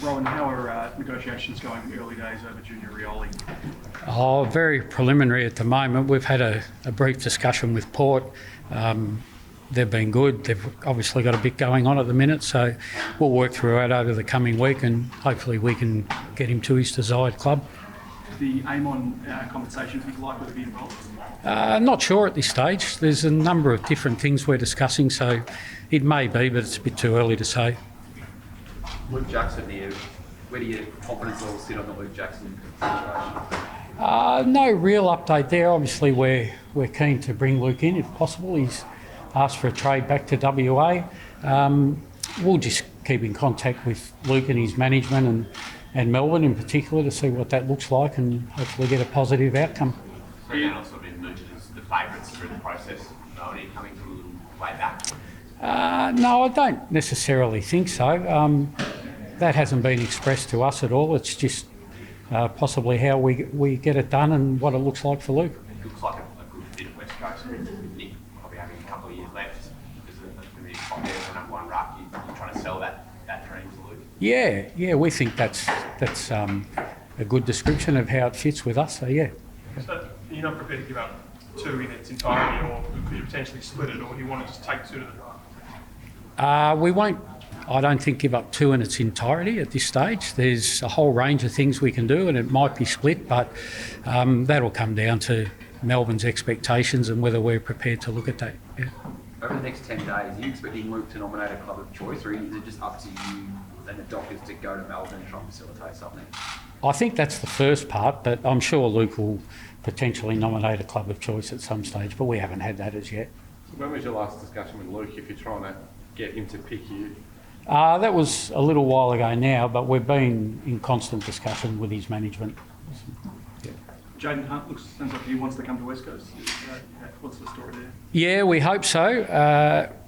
Rohan, how are negotiations going in the early days over Junior Rioli? Oh, very preliminary at the moment. We've had a brief discussion with Port. They've been good. They've obviously got a bit going on at the minute, so we'll work through it over the coming week and hopefully we can get him to his desired club. The aim on conversations, would you like to be involved? Not sure at this stage. There's a number of different things we're discussing, so it may be, but it's a bit too early to say. Luke Jackson here, where do your confidence levels sit on the Luke Jackson situation? No real update there. Obviously, we're keen to bring Luke in if possible. He's asked for a trade back to WA. We'll just keep in contact with Luke and his management and Melbourne in particular to see what that looks like and hopefully get a positive outcome. So you've also been mooted as the favourites through the process. Are you coming from a little way back? No, I don't necessarily think so. That hasn't been expressed to us at all. It's just possibly how we get it done and what it looks like for Luke. It looks like a good fit at West Coast with Nick probably having a couple of years left. Is it going to be top there for number one ruck? You're trying to sell that dream to Luke? Yeah, we think that's a good description of how it fits with us. So yeah. So you're not prepared to give up two in its entirety, or could you potentially split it, or do you want to just take two to the draft? We won't, I don't think, give up two in its entirety at this stage. There's a whole range of things we can do and it might be split, but that'll come down to Melbourne's expectations and whether we're prepared to look at that. Yeah. Over the next 10 days, are you expecting Luke to nominate a club of choice, or is it just up to you and the Dockers to go to Melbourne and try and facilitate something? I think that's the first part, but I'm sure Luke will potentially nominate a club of choice at some stage, but we haven't had that as yet. When was your last discussion with Luke, if you're trying to get him to pick you? That was a little while ago now, but we've been in constant discussion with his management. Yeah. Jaden Hunt sounds like he wants to come to West Coast. What's the story there? Yeah, we hope so.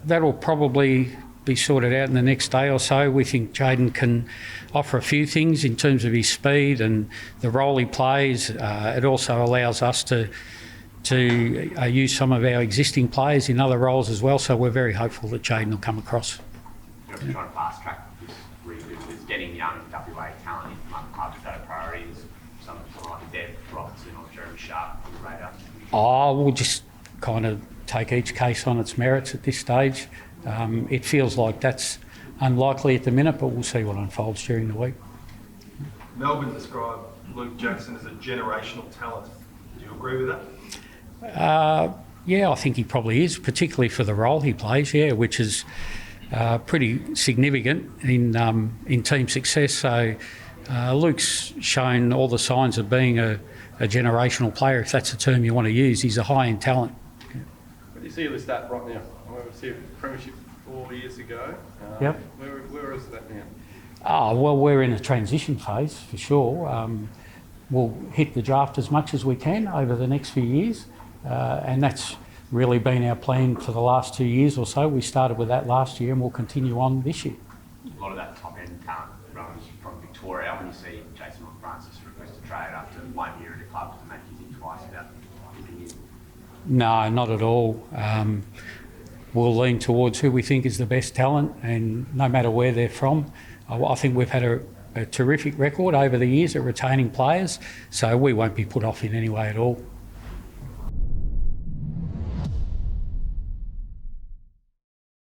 That'll probably be sorted out in the next day or so. We think Jaden can offer a few things in terms of his speed and the role he plays. It also allows us to use some of our existing players in other roles as well, so we're very hopeful that Jaden will come across. You're trying to fast track this reboot. Is getting young WA talent into the club, is that a priority? Is someone like Dev Robertson or Jeremy Sharp on the radar? We'll just kind of take each case on its merits at this stage. It feels like that's unlikely at the minute, but we'll see what unfolds during the week. Melbourne described Luke Jackson as a generational talent. Do you agree with that? Yeah, I think he probably is, particularly for the role he plays, which is pretty significant in team success. So Luke's shown all the signs of being a generational player, if that's a term you want to use. He's a high-end talent. What do you see of the stat right now? We see a premiership 4 years ago. Yep. Where is that now? Well, we're in a transition phase for sure. We'll hit the draft as much as we can over the next few years, and that's really been our plan for the last 2 years or so. We started with that last year and we'll continue on this year. A lot of that top-end talent runs from Victoria. When you see Jason Francis request a trade after 1 year at a club, does it make you think twice about giving in? No, not at all. We'll lean towards who we think is the best talent, and no matter where they're from. I think we've had a terrific record over the years at retaining players, so we won't be put off in any way at all.